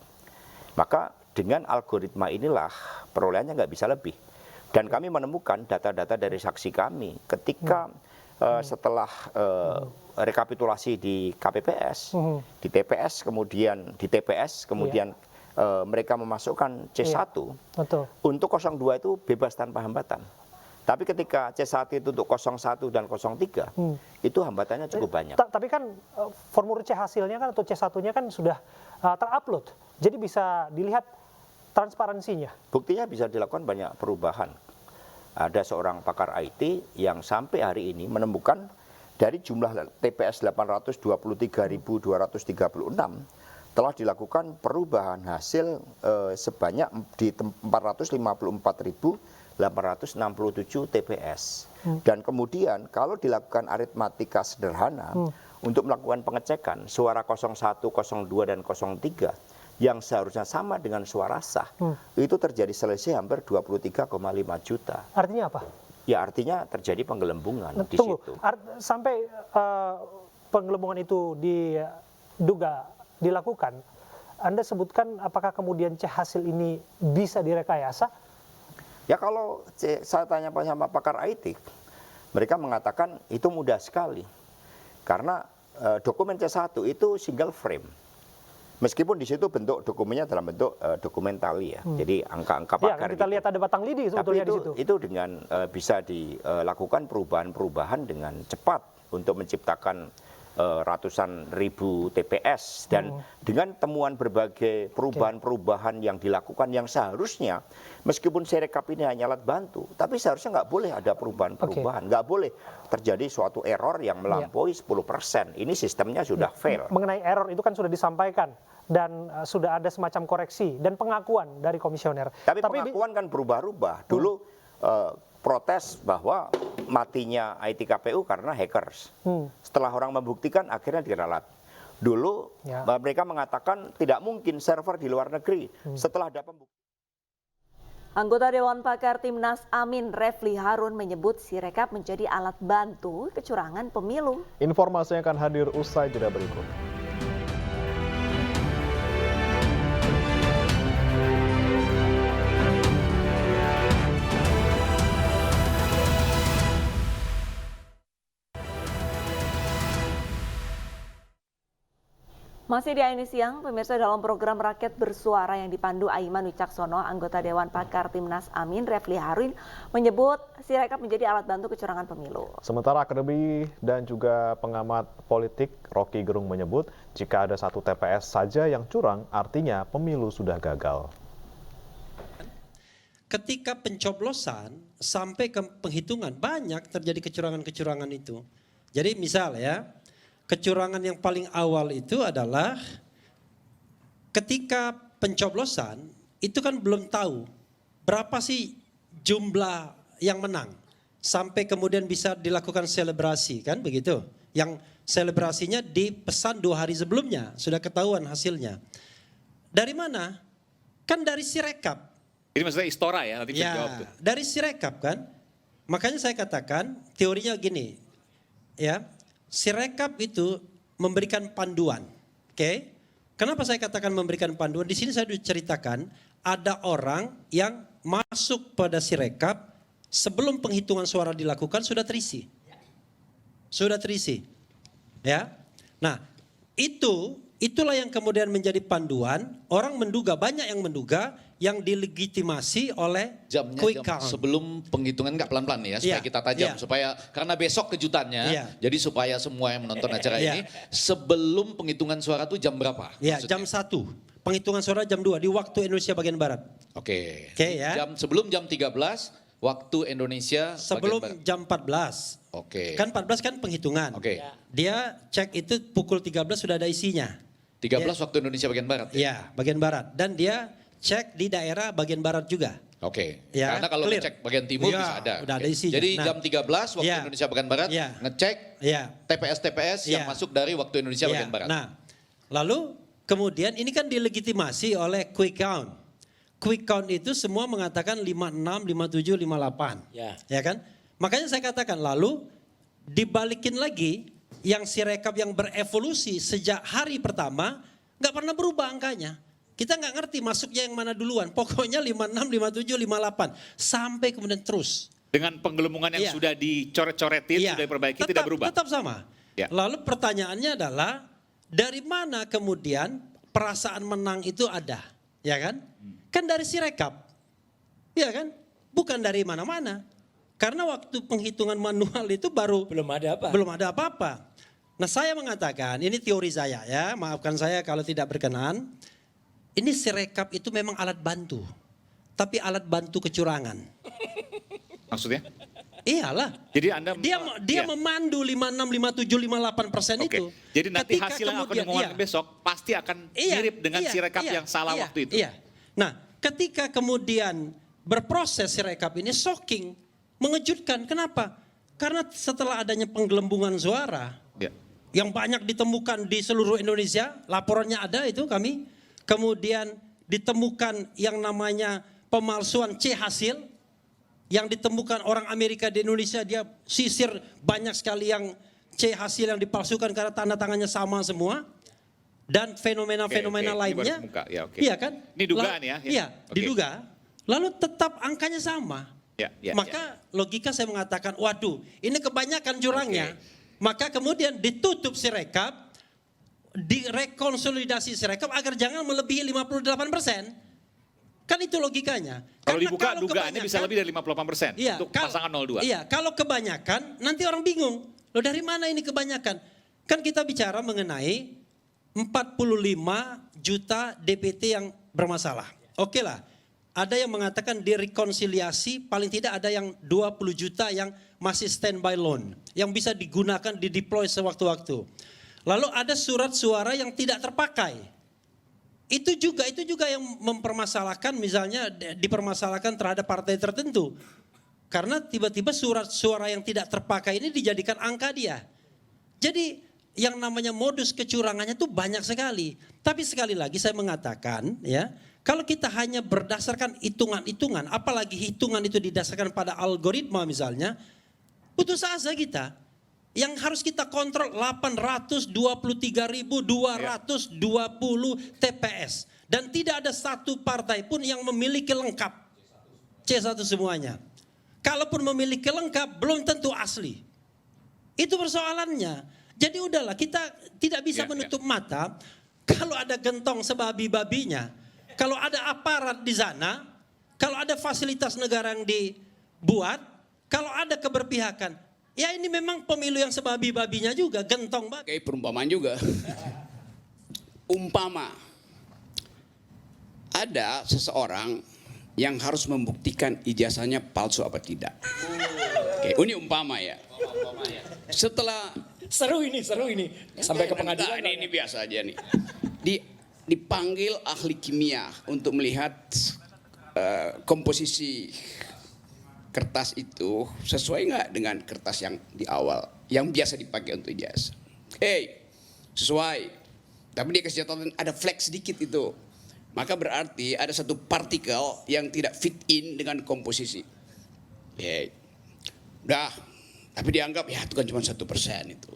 Maka dengan algoritma inilah perolehannya nggak bisa lebih. Dan kami menemukan data-data dari saksi kami ketika setelah rekapitulasi di KPPS, di TPS, kemudian di TPS, kemudian mereka memasukkan C1, untuk 02 itu bebas tanpa hambatan. Tapi ketika C1 itu untuk 01 dan 03, itu hambatannya cukup banyak. Tapi kan formulir C hasilnya kan atau C1-nya kan sudah terupload, jadi bisa dilihat transparansinya. Buktinya bisa dilakukan banyak perubahan. Ada seorang pakar IT yang sampai hari ini menemukan dari jumlah TPS 823.236 telah dilakukan perubahan hasil sebanyak di 454.867 TPS. Dan kemudian kalau dilakukan aritmatika sederhana untuk melakukan pengecekan suara 01, 02, dan 03 yang seharusnya sama dengan suara sah, itu terjadi selisih hampir 23,5 juta. Artinya apa? Ya, artinya terjadi penggelembungan di situ. Sampai penggelembungan itu diduga dilakukan, Anda sebutkan apakah kemudian C hasil ini bisa direkayasa? Ya, kalau saya tanya sama pakar IT, mereka mengatakan itu mudah sekali. Karena dokumen C1 itu single frame. Meskipun di situ bentuk dokumennya dalam bentuk dokumen tali ya, jadi angka-angka pagar. Ya, kita lihat ada batang lidi sebetulnya di situ. Itu dengan bisa dilakukan perubahan-perubahan dengan cepat untuk menciptakan ratusan ribu TPS, dan dengan temuan berbagai perubahan-perubahan yang dilakukan yang seharusnya meskipun Sirekap ini hanya alat bantu, tapi seharusnya nggak boleh ada perubahan-perubahan, nggak boleh terjadi suatu error yang melampaui 10%. Ini sistemnya sudah fail. Mengenai error itu kan sudah disampaikan dan sudah ada semacam koreksi dan pengakuan dari komisioner. Tapi pengakuan kan berubah-ubah. Dulu protes bahwa matinya IT KPU karena hackers. Setelah orang membuktikan akhirnya diralat. Dulu mereka mengatakan tidak mungkin server di luar negeri. Setelah ada pembuktian. Anggota Dewan Pakar Timnas Amin Refli Harun menyebut Sirekap menjadi alat bantu kecurangan pemilu. Informasinya akan hadir usai jeda berikut. Masih di ini siang, pemirsa, dalam program Rakyat Bersuara yang dipandu Aiman Wicaksono, anggota Dewan Pakar Timnas Amin, Refli Harun, menyebut Sirekap menjadi alat bantu kecurangan pemilu. Sementara akademi dan juga pengamat politik Rocky Gerung menyebut jika ada satu TPS saja yang curang, artinya pemilu sudah gagal. Ketika pencoblosan sampai ke penghitungan, banyak terjadi kecurangan-kecurangan itu. Jadi misal ya, kecurangan yang paling awal itu adalah ketika pencoblosan itu kan belum tahu berapa sih jumlah yang menang. Sampai kemudian bisa dilakukan selebrasi, kan begitu. Yang selebrasinya dipesan 2 hari sebelumnya, sudah ketahuan hasilnya. Dari mana? Kan dari Sirekap. Jadi maksudnya Istora ya, nanti bisa jawab tuh. Dari Sirekap kan. Makanya saya katakan teorinya gini, ya. Sirekap itu memberikan panduan, oke? Kenapa saya katakan memberikan panduan? Di sini saya ceritakan ada orang yang masuk pada Sirekap sebelum penghitungan suara dilakukan sudah terisi, ya. Nah, itulah yang kemudian menjadi panduan. Orang menduga, banyak yang menduga, yang dilegitimasi oleh quick count. Sebelum penghitungan nggak pelan-pelan nih ya, supaya kita tajam, supaya karena besok kejutannya, jadi supaya semua yang menonton acara ini, sebelum penghitungan suara tuh jam berapa? Ya, jam 1. Penghitungan suara jam 2 di waktu Indonesia bagian Barat. Oke. Ya. Sebelum jam 13 waktu Indonesia sebelum bagian Barat. Jam 14. Oke. Kan 14 kan penghitungan. Oke. Dia cek itu pukul 13 sudah ada isinya. 13 waktu Indonesia bagian Barat ya? Iya, bagian Barat. Dan dia cek di daerah bagian Barat juga. Oke. Ya, karena kalau ngecek bagian timur ya, bisa ada. Udah ada isinya. Jadi jam 13 waktu Indonesia bagian Barat ngecek TPS-TPS yang masuk dari waktu Indonesia bagian Barat. Nah, lalu kemudian ini kan dilegitimasi oleh quick count. Quick count itu semua mengatakan 56, 57, 58. Ya kan? Makanya saya katakan lalu dibalikin lagi yang Sirekap yang berevolusi sejak hari pertama nggak pernah berubah angkanya. Kita nggak ngerti masuknya yang mana duluan. Pokoknya 56, 57, 58 sampai kemudian terus. Dengan penggelembungan yang sudah dicoret-coretin, sudah diperbaiki, tidak berubah. Tetap sama. Ya. Lalu pertanyaannya adalah dari mana kemudian perasaan menang itu ada, ya kan? Kan dari Sirekap, ya kan? Bukan dari mana-mana. Karena waktu penghitungan manual itu belum ada apa-apa. Nah, saya mengatakan, ini teori saya ya, maafkan saya kalau tidak berkenan. Ini Sirekap itu memang alat bantu, tapi alat bantu kecurangan. Maksudnya? Iyalah. Jadi Anda dia memandu 56, 57, 58% itu. Jadi nanti hasil yang akan diumumkan besok pasti akan mirip dengan Sirekap yang salah waktu itu. Iya. Nah, ketika kemudian berproses Sirekap ini shocking, mengejutkan. Kenapa? Karena setelah adanya penggelembungan suara yang banyak ditemukan di seluruh Indonesia, laporannya ada itu kami. Kemudian ditemukan yang namanya pemalsuan C hasil, yang ditemukan orang Amerika di Indonesia, dia sisir banyak sekali yang C hasil yang dipalsukan karena tanda tangannya sama semua. Dan fenomena-fenomena lainnya. Iya kan? Ini dugaan ya? Iya, diduga. Lalu tetap angkanya sama. Maka logika saya mengatakan, waduh ini kebanyakan curangnya. Maka kemudian ditutup Sirekap, direkonsolidasi Sirekap agar jangan melebihi 58%. Kan itu logikanya. Kalau dibuka dugaannya bisa lebih dari 58% untuk pasangan 02. Iya, kalau kebanyakan nanti orang bingung. Loh dari mana ini kebanyakan? Kan kita bicara mengenai 45 juta DPT yang bermasalah. Oke lah. Ada yang mengatakan direkonsiliasi, paling tidak ada yang 20 juta yang masih standby loan. Yang bisa digunakan, dideploy sewaktu-waktu. Lalu ada surat suara yang tidak terpakai. Itu juga yang mempermasalahkan, misalnya dipermasalahkan terhadap partai tertentu. Karena tiba-tiba surat suara yang tidak terpakai ini dijadikan angka dia. Jadi yang namanya modus kecurangannya itu banyak sekali. Tapi sekali lagi saya mengatakan ya, kalau kita hanya berdasarkan hitungan-hitungan, apalagi hitungan itu didasarkan pada algoritma misalnya, putus asa kita. Yang harus kita kontrol 823.220 TPS. Dan tidak ada satu partai pun yang memiliki lengkap C1 semuanya. Kalaupun memiliki lengkap belum tentu asli. Itu persoalannya. Jadi udahlah, kita tidak bisa menutup mata Kalau ada gentong sebabi-babinya, kalau ada aparat di sana, kalau ada fasilitas negara yang dibuat, kalau ada keberpihakan, ya ini memang pemilu yang sebabi-babinya juga, gentong banget. Kayak perumpamaan juga. Umpama ada seseorang yang harus membuktikan ijazahnya palsu apa tidak. Oke, ini umpama ya. Setelah seru ini sampai ke pengadilan. Ini biasa aja nih. Dipanggil ahli kimia untuk melihat komposisi kertas itu sesuai nggak dengan kertas yang di awal yang biasa dipakai untuk ijazah. Sesuai. Tapi dia kasih catatan ada flek sedikit itu. Maka berarti ada satu partikel yang tidak fit in dengan komposisi. Udah. Tapi dianggap ya itu kan cuma 1% itu.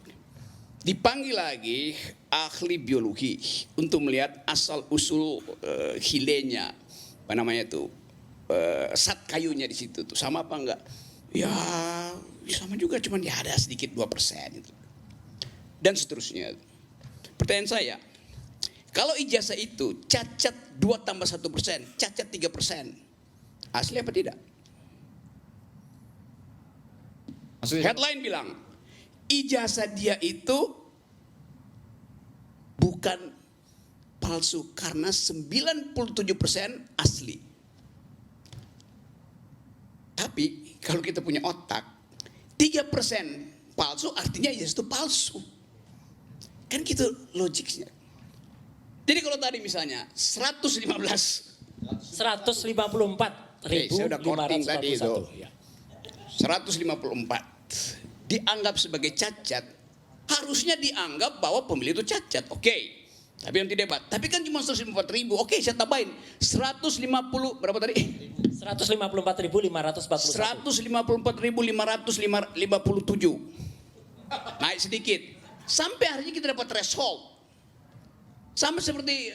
Dipanggil lagi ahli biologi untuk melihat asal usul hilenya, apa namanya itu, zat kayunya di situ tuh sama apa enggak? Ya sama juga, cuman ya ada sedikit 2% itu. Dan seterusnya. Pertanyaan saya, kalau ijazah itu cacat 2 tambah 1%, cacat 3%, asli apa tidak? Headline bilang, ijazah dia itu bukan palsu karena 97% asli. Tapi kalau kita punya otak, 3% palsu artinya ijazah itu palsu. Kan gitu logiknya. Jadi kalau tadi misalnya 154.541. Saya udah korting tadi itu. 154 dianggap sebagai cacat, harusnya dianggap bahwa pemilih itu cacat. Oke. Tapi yang tidak debat. Tapi kan cuma 154.000. Oke, saya tambahin 150 berapa tadi? 154.541. 154.557. Naik sedikit. Sampai akhirnya kita dapat threshold. Sama seperti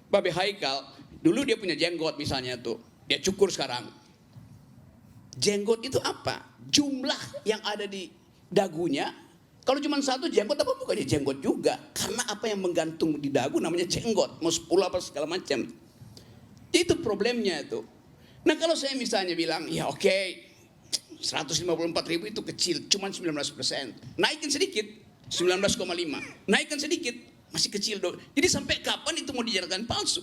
Babe Haikal, dulu dia punya jenggot misalnya tuh. Dia cukur sekarang. Jenggot itu apa? Jumlah yang ada di dagunya. Kalau cuma satu jenggot apa bukannya jenggot juga? Karena apa yang menggantung di dagu namanya jenggot. Mau 10 apa segala macam. Itu problemnya itu. Nah kalau saya misalnya bilang, ya oke, 154.000 itu kecil, cuma 19%. Naikin sedikit, 19,5. Naikin sedikit, masih kecil dong. Jadi sampai kapan itu mau dijadikan palsu?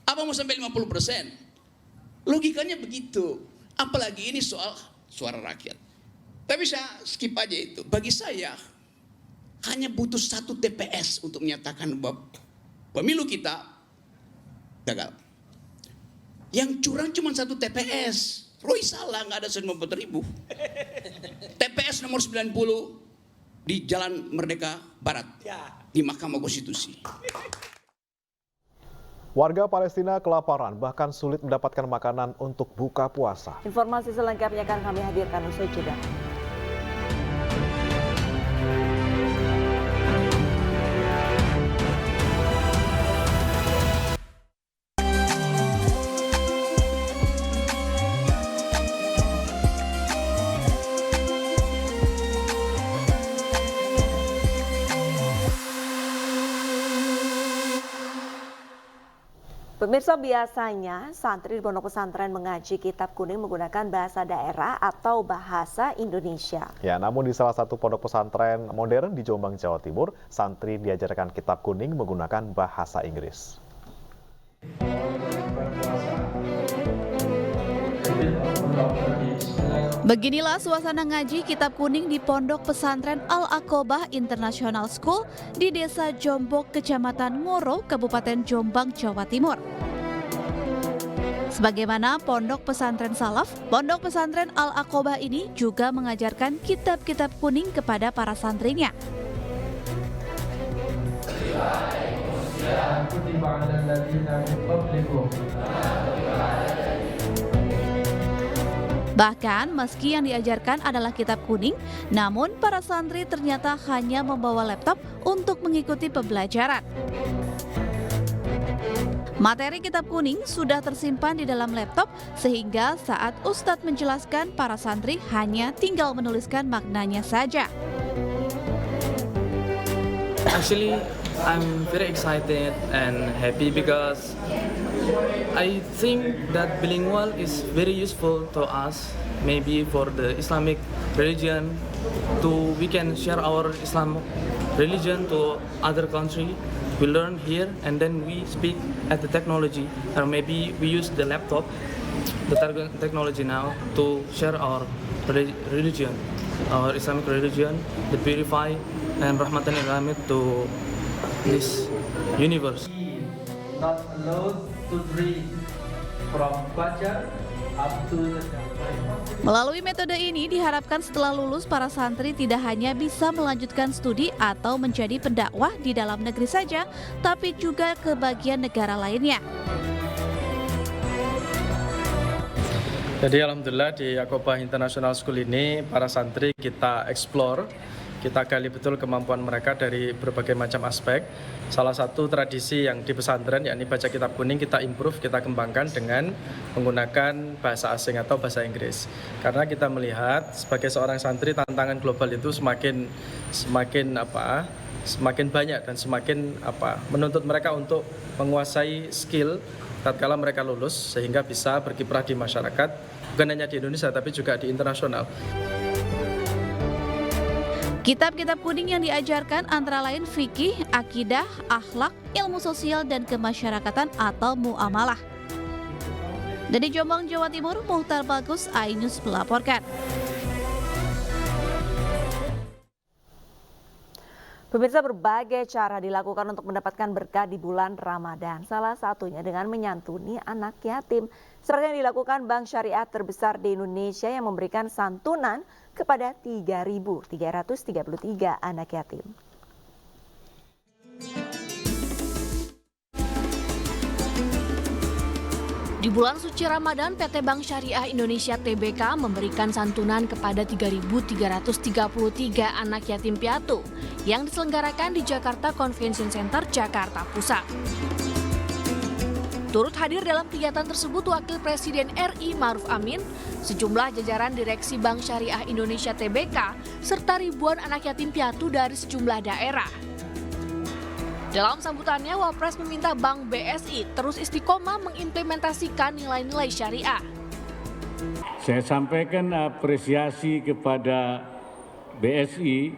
Apa mau sampai 50%? Logikanya begitu. Apalagi ini soal suara rakyat. Tapi saya skip aja itu. Bagi saya hanya butuh 1 TPS untuk menyatakan bahwa pemilu kita gagal. Yang curang cuma 1 TPS. Roy salah, nggak ada 154.000. TPS nomor 90 di Jalan Merdeka Barat di Mahkamah Konstitusi. Warga Palestina kelaparan bahkan sulit mendapatkan makanan untuk buka puasa. Informasi selengkapnya akan kami hadirkan usai jeda. Pemirsa, biasanya santri di pondok pesantren mengaji kitab kuning menggunakan bahasa daerah atau bahasa Indonesia. Ya, namun di salah satu pondok pesantren modern di Jombang, Jawa Timur, santri diajarkan kitab kuning menggunakan bahasa Inggris. Beginilah suasana ngaji kitab kuning di Pondok Pesantren Al-Aqobah International School di Desa Jombok, Kecamatan Ngoro, Kabupaten Jombang, Jawa Timur. Sebagaimana Pondok Pesantren Salaf, Pondok Pesantren Al-Aqobah ini juga mengajarkan kitab-kitab kuning kepada para santrinya. Bahkan meski yang diajarkan adalah kitab kuning, namun para santri ternyata hanya membawa laptop untuk mengikuti pembelajaran. Materi kitab kuning sudah tersimpan di dalam laptop sehingga saat Ustadz menjelaskan, para santri hanya tinggal menuliskan maknanya saja. Actually, I'm very excited and happy because I think that bilingual is very useful to us, maybe for the Islamic religion, we can share our Islam religion to other country. We learn here and then we speak at the technology, or maybe we use the laptop, the technology now to share our religion, our Islamic religion, the purify and rahmatan lil alamin to this universe. Not allowed to drink from Fajar up to the Melalui metode ini diharapkan setelah lulus para santri tidak hanya bisa melanjutkan studi atau menjadi pendakwah di dalam negeri saja, tapi juga ke bagian negara lainnya. Jadi alhamdulillah di Yaqobah International School ini para santri kita explore, kita gali betul kemampuan mereka dari berbagai macam aspek. Salah satu tradisi yang di pesantren yakni baca kitab kuning kita improve, kita kembangkan dengan menggunakan bahasa asing atau bahasa Inggris. Karena kita melihat sebagai seorang santri tantangan global itu semakin banyak dan semakin menuntut mereka untuk menguasai skill tatkala mereka lulus sehingga bisa berkiprah di masyarakat bukan hanya di Indonesia tapi juga di internasional. Kitab-kitab kuning yang diajarkan antara lain fikih, akidah, akhlak, ilmu sosial, dan kemasyarakatan atau muamalah. Dari Jombang, Jawa Timur, Muhtar Bagus, iNews melaporkan. Pemirsa, berbagai cara dilakukan untuk mendapatkan berkah di bulan Ramadan. Salah satunya dengan menyantuni anak yatim. Seperti yang dilakukan Bank Syariah terbesar di Indonesia yang memberikan santunan kepada 3.333 anak yatim. Di bulan suci Ramadan, PT Bank Syariah Indonesia TBK memberikan santunan kepada 3.333 anak yatim piatu yang diselenggarakan di Jakarta Convention Center, Jakarta Pusat. Turut hadir dalam kegiatan tersebut Wakil Presiden RI Ma'ruf Amin, sejumlah jajaran Direksi Bank Syariah Indonesia TBK, serta ribuan anak yatim piatu dari sejumlah daerah. Dalam sambutannya, Wapres meminta Bank BSI terus istiqomah mengimplementasikan nilai-nilai syariah. Saya sampaikan apresiasi kepada BSI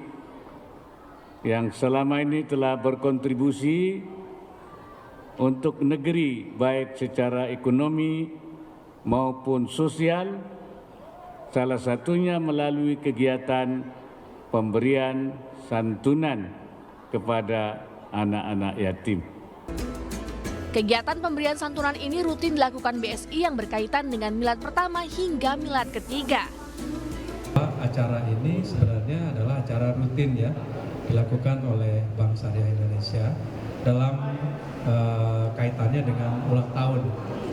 yang selama ini telah berkontribusi untuk negeri baik secara ekonomi maupun sosial, salah satunya melalui kegiatan pemberian santunan kepada anak-anak yatim. Kegiatan pemberian santunan ini rutin dilakukan BSI yang berkaitan dengan milad pertama hingga milad ketiga. Acara ini sebenarnya adalah acara rutin ya, dilakukan oleh Bank Syariah Indonesia dalam kaitannya dengan ulang tahun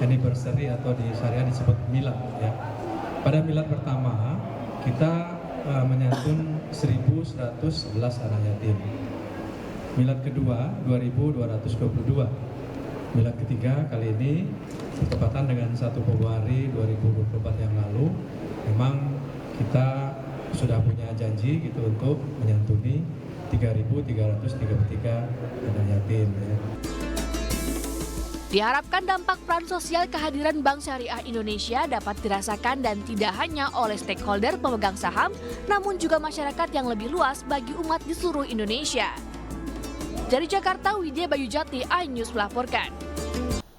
anniversary atau di syariah disebut milad ya. Pada milad pertama kita menyantun 1.111 anak yatim. Milad kedua 2.222. Milad ketiga kali ini bertepatan dengan 1 Februari 2024 yang lalu. Memang kita sudah punya janji gitu untuk menyantuni 3.333 anak yatim ya. Diharapkan dampak peran sosial kehadiran Bank Syariah Indonesia dapat dirasakan dan tidak hanya oleh stakeholder pemegang saham, namun juga masyarakat yang lebih luas bagi umat di seluruh Indonesia. Dari Jakarta, Widya Bayujati, iNews melaporkan.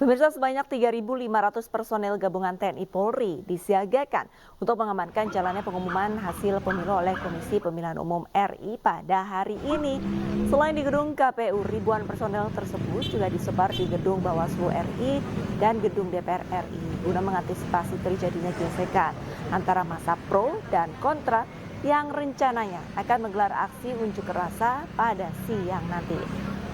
Pemirsa, sebanyak 3.500 personel gabungan TNI Polri disiagakan untuk mengamankan jalannya pengumuman hasil pemilu oleh Komisi Pemilihan Umum RI pada hari ini. Selain di gedung KPU, ribuan personel tersebut juga disebar di gedung Bawaslu RI dan gedung DPR RI guna mengantisipasi terjadinya gesekan antara massa pro dan kontra yang rencananya akan menggelar aksi unjuk rasa pada siang nanti.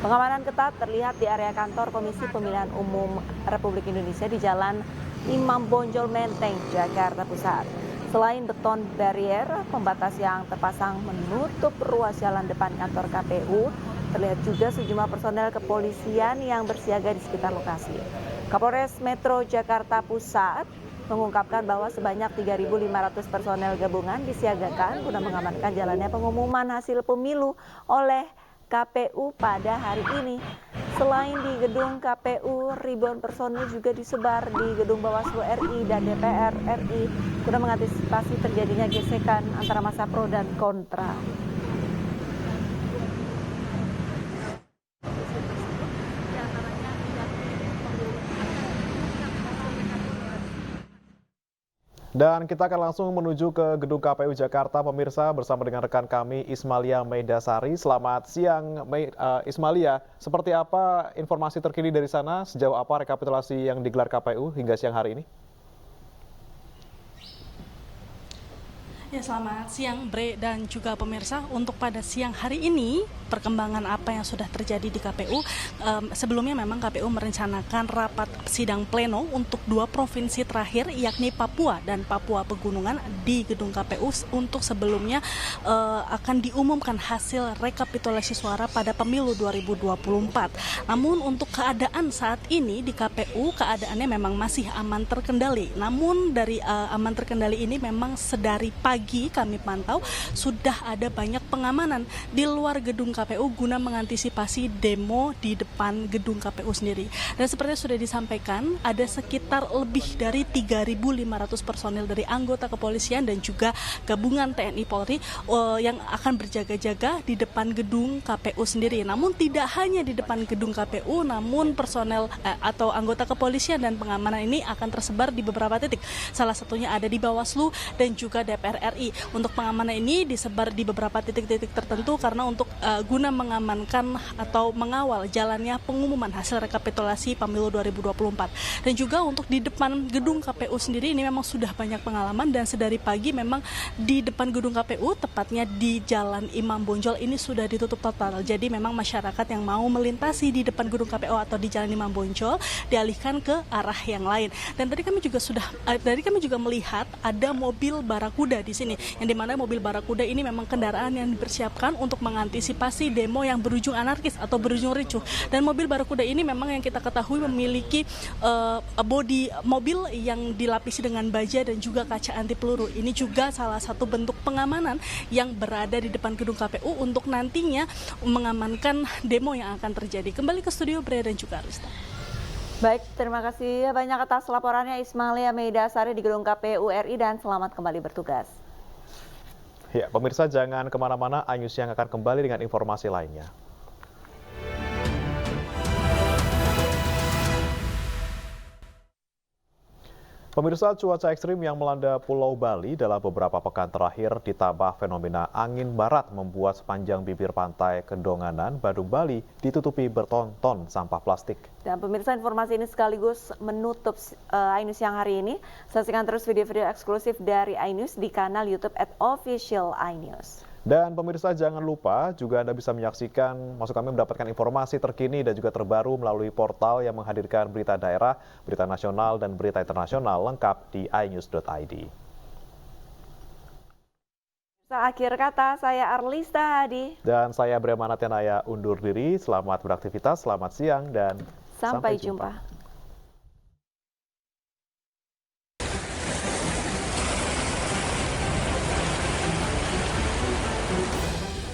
Pengamanan ketat terlihat di area kantor Komisi Pemilihan Umum Republik Indonesia di Jalan Imam Bonjol Menteng, Jakarta Pusat. Selain beton barrier pembatas yang terpasang menutup ruas jalan depan kantor KPU, terlihat juga sejumlah personel kepolisian yang bersiaga di sekitar lokasi. Kapolres Metro Jakarta Pusat mengungkapkan bahwa sebanyak 3.500 personel gabungan disiagakan guna mengamankan jalannya pengumuman hasil pemilu oleh KPU pada hari ini. Selain di gedung KPU, ribuan personil juga disebar di gedung Bawaslu RI dan DPR RI guna mengantisipasi terjadinya gesekan antara massa pro dan kontra. Dan kita akan langsung menuju ke gedung KPU Jakarta, pemirsa, bersama dengan rekan kami Ismalia Meidasari. Selamat siang, Ismalia. Seperti apa informasi terkini dari sana? Sejauh apa rekapitulasi yang digelar KPU hingga siang hari ini? Ya, selamat siang Bre dan juga pemirsa. Untuk pada siang hari ini, perkembangan apa yang sudah terjadi di KPU. Sebelumnya memang KPU merencanakan rapat sidang pleno untuk 2 provinsi terakhir, yakni Papua dan Papua Pegunungan di gedung KPU untuk sebelumnya akan diumumkan hasil rekapitulasi suara pada pemilu 2024. Namun untuk keadaan saat ini di KPU, keadaannya memang masih aman terkendali. Namun dari aman terkendali ini memang sedari pagi kami pantau sudah ada banyak pengamanan di luar gedung KPU guna mengantisipasi demo di depan gedung KPU sendiri. Dan seperti sudah disampaikan, ada sekitar lebih dari 3.500 personil dari anggota kepolisian dan juga gabungan TNI Polri yang akan berjaga-jaga di depan gedung KPU sendiri. Namun tidak hanya di depan gedung KPU, namun personel atau anggota kepolisian dan pengamanan ini akan tersebar di beberapa titik. Salah satunya ada di Bawaslu dan juga DPR RI. Untuk pengamanan ini disebar di beberapa titik-titik tertentu karena untuk guna mengamankan atau mengawal jalannya pengumuman hasil rekapitulasi pemilu 2024. Dan juga untuk di depan gedung KPU sendiri ini memang sudah banyak pengalaman dan sedari pagi memang di depan gedung KPU, tepatnya di Jalan Imam Bonjol ini sudah ditutup total. Jadi memang masyarakat yang mau melintasi di depan gedung KPU atau di Jalan Imam Bonjol dialihkan ke arah yang lain. Dan tadi kami juga melihat ada mobil barakuda di sini, yang dimana mobil barakuda ini memang kendaraan yang dipersiapkan untuk mengantisipasi demo yang berujung anarkis atau berujung ricuh. Dan mobil barakuda ini memang yang kita ketahui memiliki bodi mobil yang dilapisi dengan baja dan juga kaca anti peluru. Ini juga salah satu bentuk pengamanan yang berada di depan gedung KPU untuk nantinya mengamankan demo yang akan terjadi. Kembali ke studio Brea dan juga Arista. Baik, terima kasih banyak atas laporannya Ismalia Meidasari di gedung KPU RI dan selamat kembali bertugas. Ya, pemirsa jangan kemana-mana, iNews yang akan kembali dengan informasi lainnya. Pemirsa, cuaca ekstrim yang melanda Pulau Bali dalam beberapa pekan terakhir ditambah fenomena angin barat membuat sepanjang bibir pantai Kedonganan, Badung, Bali ditutupi berton-ton sampah plastik. Dan pemirsa, informasi ini sekaligus menutup iNews yang hari ini. Saksikan terus video-video eksklusif dari iNews di kanal YouTube @official iNews. Dan pemirsa jangan lupa juga Anda bisa menyaksikan, maksud kami mendapatkan informasi terkini dan juga terbaru melalui portal yang menghadirkan berita daerah, berita nasional, dan berita internasional lengkap di inews.id. Akhir kata, saya Arlista Hadi. Dan saya Brea Manatyanaya undur diri. Selamat beraktivitas, selamat siang, dan sampai jumpa.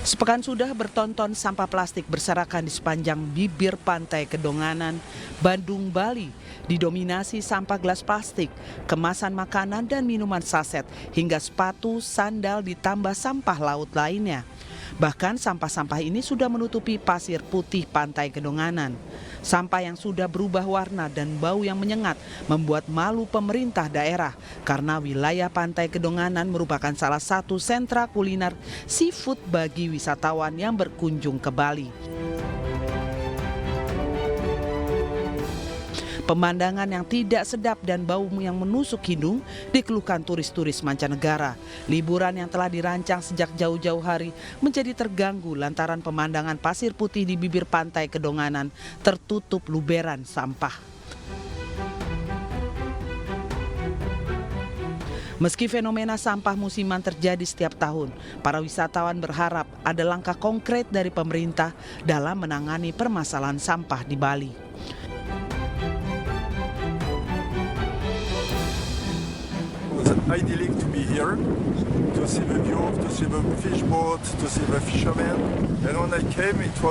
Sepekan sudah bertonton sampah plastik berserakan di sepanjang bibir pantai Kedonganan, Badung, Bali. Didominasi sampah gelas plastik, kemasan makanan dan minuman saset, hingga sepatu, sandal ditambah sampah laut lainnya. Bahkan sampah-sampah ini sudah menutupi pasir putih pantai Kedonganan. Sampah yang sudah berubah warna dan bau yang menyengat membuat malu pemerintah daerah karena wilayah pantai Kedonganan merupakan salah satu sentra kuliner seafood bagi wisatawan yang berkunjung ke Bali. Pemandangan yang tidak sedap dan bau yang menusuk hidung dikeluhkan turis-turis mancanegara. Liburan yang telah dirancang sejak jauh-jauh hari menjadi terganggu lantaran pemandangan pasir putih di bibir pantai Kedonganan tertutup luberan sampah. Meski fenomena sampah musiman terjadi setiap tahun, para wisatawan berharap ada langkah konkret dari pemerintah dalam menangani permasalahan sampah di Bali. idyllic to be here, to see the view, to see the fish boat, to see the fishermen. And when I came, it was